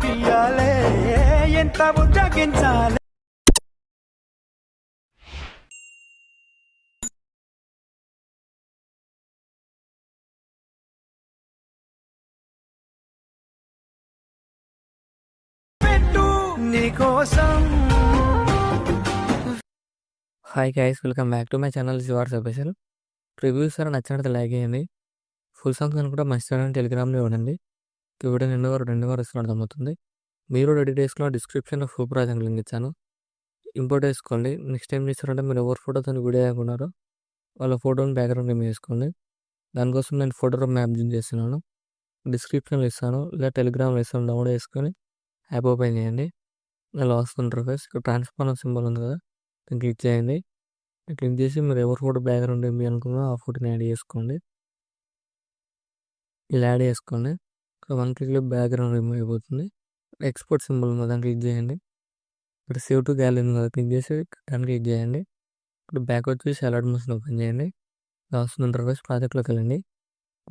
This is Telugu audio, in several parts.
చూపియాలే ఎంత బుజ్జగించాలి. పెట్టు నీకోసం. Hi guys, welcome back to my channel your special. Reviews sir నచ్చినట్టు లైక్ చేయండి. ఫుల్ సాంగ్స్ అని కూడా మంచి ఛానల్ టెలిగ్రామ్లో ఇవ్వండి. వీడియో రెండు వారు ఇస్తున్నట్టు అర్థమవుతుంది. మీరు రెడీ డేస్లో డిస్క్రిప్షన్లో ఫుల్ ప్రాజెక్ట్ లింక్ ఇచ్చాను, ఇంపోర్ట్ వేసుకోండి. నెక్స్ట్ టైం చేస్తారంటే మీరు ఎవరు ఫోటోతో వీడియో అనుకున్నారో వాళ్ళ ఫోటోని బ్యాక్గ్రౌండ్ రిమూవ్ చేసుకోండి. దానికోసం నేను ఫోటో మ్యాప్ జూమ్ చేస్తున్నాను, డిస్క్రిప్షన్లో ఇస్తాను, లేదా టెలిగ్రామ్లో ఇస్తాను. డౌన్లోడ్ చేసుకొని యాప్ ఓపెన్ చేయండి. ఇలా వస్తుంటారు ఫేస్. ఇక్కడ ట్రాన్స్ఫార్మర్ సింబల్ ఉంది కదా, దాన్ని క్లిక్ చేయండి. క్లిక్ చేసి మీరు ఎవరి ఫోటో బ్యాక్గ్రౌండ్ ఏమి అనుకున్నా ఆ ఫోటోని యాడ్ చేసుకోండి. ఇలా యాడ్ చేసుకోండి. ఇక్కడ 1 క్లిక్లో బ్యాక్గ్రౌండ్ రిమూవ్ అయిపోతుంది. ఎక్స్పోర్ట్ సింబల్ ఉంది, దాన్ని క్లిక్ చేయండి. ఇక్కడ సేవ్ టు గ్యాలరీ ఉంది కదా, క్లిక్ చేసి దాన్ని క్లిక్ చేయండి. ఇప్పుడు బ్యాక్ వచ్చి అలర్ట్ మోషన్ ఓపెన్ చేయండి. వస్తుంది ఇంటర్ఫేస్. ప్రాజెక్ట్లోకి వెళ్ళండి.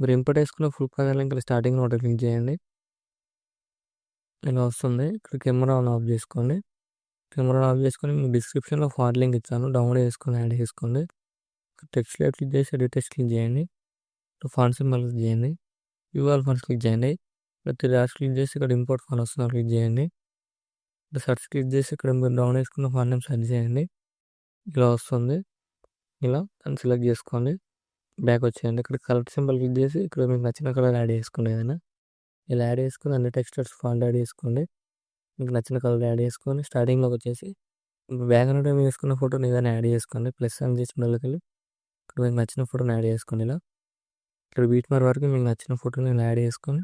మీరు ఇంపోర్ట్ వేసుకున్న ఫుల్ ప్రాజెక్ట్ ఇక్కడ స్టార్టింగ్ ఒకటి క్లిక్ చేయండి. ఇలా వస్తుంది. ఇక్కడ కెమెరా ఆన్ ఆఫ్ చేసుకోండి. కెమెరా ఆఫ్ చేసుకొని మీకు డిస్క్రిప్షన్లో ఫార్ లింక్ ఇచ్చాను, డౌన్లోడ్ చేసుకొని యాడ్ చేసుకోండి. టెక్స్ట్ క్లిక్ చేసి ఎడిట్ టెక్స్ట్ క్లిక్ చేయండి. ఫాంట్ సింబల్ క్లిక్ చేయండి. యూఆర్ ఫాంట్స్ క్లిక్ చేయండి. ఇక్కడ 3 డాట్స్ క్లిక్ చేసి ఇక్కడ ఇంపోర్ట్ ఫాంట్ వస్తుంది, క్లిక్ చేయండి. ఇక్కడ సెర్చ్ క్లిక్ చేసి ఇక్కడ మీరు డౌన్లోడ్ చేసుకున్న ఫాంట్ నేమ్ సెర్చ్ చేయండి. ఇలా వస్తుంది. ఇలా దాన్ని సెలెక్ట్ చేసుకోండి. బ్యాక్ వచ్చేయండి. ఇక్కడ కలర్ సింబల్ క్లిక్ చేసి ఇక్కడ మీకు నచ్చిన కలర్ యాడ్ చేసుకోండి. ఏదైనా ఇలా యాడ్ చేసుకొని అన్ని టెక్స్టర్స్ ఫాంట్ యాడ్ చేసుకోండి. మీకు నచ్చిన కలర్ యాడ్ చేసుకొని స్టార్టింగ్లోకి వచ్చేసి బ్యాక్గ్రౌండ్ ఏమి వేసుకున్న ఫోటోని ఏదైనా యాడ్ చేసుకోండి. ప్లస్ అని చేసి వెళ్ళి ఇక్కడ మీకు నచ్చిన ఫోటోని యాడ్ చేసుకోండి. ఇలా ఇక్కడ బీట్ మార్ వరకు మీకు నచ్చిన ఫోటోని ఇలా యాడ్ చేసుకొని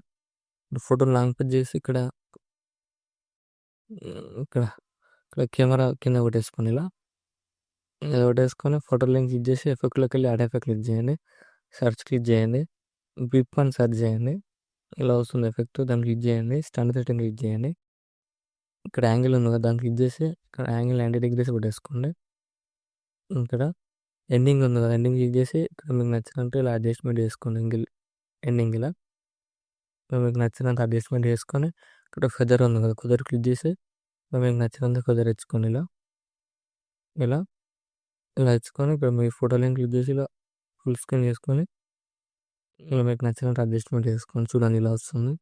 ఫోటోని లాంగ్ ప్రెస్ చేసి ఇక్కడ ఇక్కడ ఇక్కడ కెమెరా కింద కొట్టేసుకోండి. ఇలా కొట్టేసుకొని ఫోటో లింక్ క్లిక్ చేసి ఎఫెక్ట్లోకి వెళ్ళి యాడ్ ఎఫెక్ట్ క్లిక్ చేయండి. సెర్చ్ క్లిక్ చేయండి. బిప్ అని సెర్చ్ చేయండి. ఇలా వస్తుంది ఎఫెక్ట్, దాన్ని క్లిక్ చేయండి. స్టాండర్డ్ సెట్టింగ్ క్లిక్ చేయండి. ఇక్కడ యాంగిల్ ఉంది కదా, దాన్ని క్లిక్ చేసి ఇక్కడ యాంగిల్ 90 degrees పెట్టేసుకోండి. ఇక్కడ ఎండింగ్ ఉంది కదా, ఎండింగ్ క్లిక్ చేసి ఇక్కడ మీకు నచ్చినట్టు ఇలా అడ్జస్ట్మెంట్ చేసుకోండి. ఎండింగ్ ఇలా మీకు నచ్చినంత అడ్జస్ట్మెంట్ చేసుకొని ఇక్కడ ఫెదర్ ఉంది కదా, కుదర్ క్లిక్ చేసి మీకు నచ్చినంత కుదర్ ఇచ్చుకోండి. ఇలా ఇలా ఇలా ఇచ్చుకొని ఇక్కడ మీ ఫోటో లింక్ క్లిక్ చేసి ఇలా ఫుల్ స్క్రీన్ చేసుకొని ఇలా మీకు నచ్చినట్టు అడ్జస్ట్మెంట్ చేసుకోండి. చూడండి ఇలా వస్తుంది.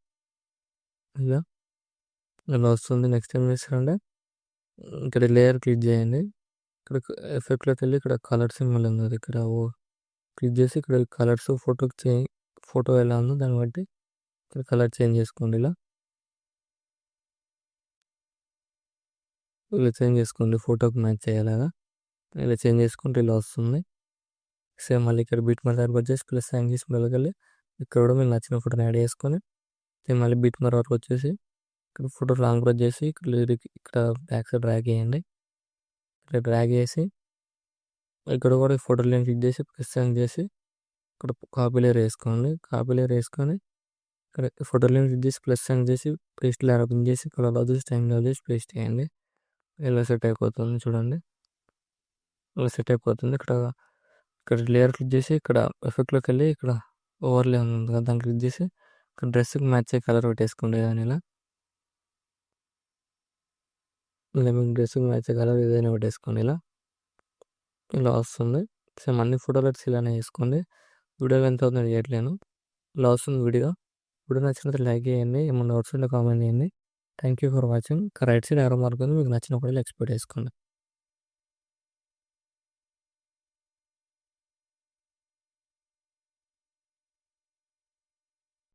ఇలా ఇలా వస్తుంది. నెక్స్ట్ ఏం చేస్తారంటే ఇక్కడ లేయర్ క్లిక్ చేయండి. ఇక్కడ ఎఫెక్ట్లోకి వెళ్ళి ఇక్కడ కలర్ సింబల్ ఉంది, ఇక్కడ క్లిక్ చేసి ఇక్కడ కలర్స్ ఫోటో ఎలా ఉందో దాన్ని బట్టి ఇక్కడ కలర్ చేంజ్ చేసుకోండి. ఇలా ఇలా చేంజ్ చేసుకోండి, ఫోటోకి మ్యాచ్ అయ్యేలాగా ఇలా చేంజ్ చేసుకుంటే ఇలా వస్తుంది. సేమ్ మళ్ళీ ఇక్కడ బీట్ మార్ వరకు వచ్చేసి ప్లస్ సైన్ చేసి వెళ్ళగలి ఇక్కడ కూడా మీకు నచ్చిన ఫోటోని యాడ్ చేసుకొని సేమ్ మళ్ళీ బీట్ మార్ వరకు వచ్చేసి ఇక్కడ ఫోటో లాంగ్ ప్రెస్ చేసి ఇక్కడ బ్యాక్ సైడ్ డ్రాగ్ చేయండి. ఇక్కడ డ్రాగ్ చేసి ఇక్కడ కూడా ఫోటో లింక్ క్లిక్ చేసి ప్లస్ సైన్ చేసి ఇక్కడ కాపీ లేయర్ వేసుకోండి. కాపీ లేయర్ వేసుకొని ఇక్కడ ఫోటో లింక్ క్లిక్ చేసి ప్లస్ సైన్ చేసి పేస్ట్ లేయర్ ఓపెన్ చేసి కలర్ చేసి టైం చేసి పేస్ట్ చేయండి. ఇలా సెట్ అయిపోతుంది. చూడండి ఇలా సెట్ అయిపోతుంది. ఇక్కడ లేయర్ క్లిక్ చేసి ఇక్కడ ఎఫెక్ట్లోకి వెళ్ళి ఇక్కడ ఓవర్లే ఉంది కదా, దాన్ని క్లిక్ చేసి ఇక్కడ డ్రెస్కి మ్యాచ్ అయ్యే కలర్ పెట్టేసుకోండి. దాని ఇలా మీకు డ్రెస్కి మ్యాచ్ అయ్యే కలర్ ఏదైనా పెట్టేసుకోండి. ఇలా ఇలా వస్తుంది. సేమ్ అన్ని ఫోటోలు ఇలానే వేసుకోండి. వీడియో ఎంత అవుతుంది చేయట్లేను. ఇలా వస్తుంది వీడియో నచ్చినట్టు లైక్ చేయండి. ఏమన్నా డౌట్స్ ఉంటే కామెంట్ చేయండి. Thank you for watching. Right side ఎవరో మార్క్ ఉంది, మీకు నచ్చిన ఫోటోలు ఎక్స్పోర్ట్ చేసుకోండి.